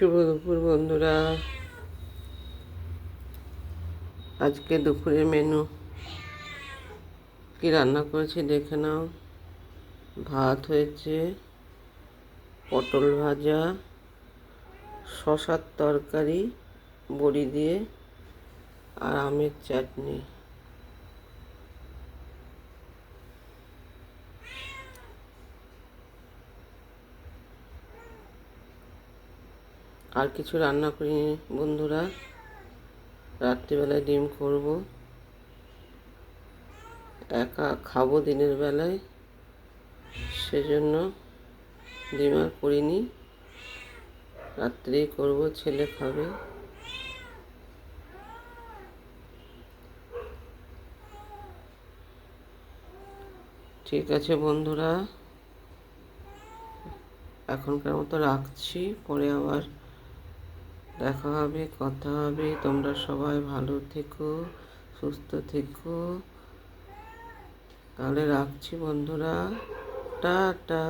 শুভ দুপুর বন্ধুরা। আজকে দুপুরের মেনু কি রান্না করেছি দেখে নাও। ভাত হয়েছে, পটল ভাজা, শশার তরকারি বড়ি দিয়ে, আর আমের চাটনি। আর কিছু রান্না করিনি বন্ধুরা। রাত্রিবেলায় ডিম করব, একা খাবো দিনের বেলায়, সেজন্য ডিম আর করিনি। রাত্রেই করব, ছেলে খাবে। ঠিক আছে বন্ধুরা, এখনকার মতো রাখছি, পরে আবার দেখা হবে, কথা হবে। তোমরা সবাই ভালো থেকো, সুস্থ থেকো। তাহলে রাখছি বন্ধুরা, টাটা।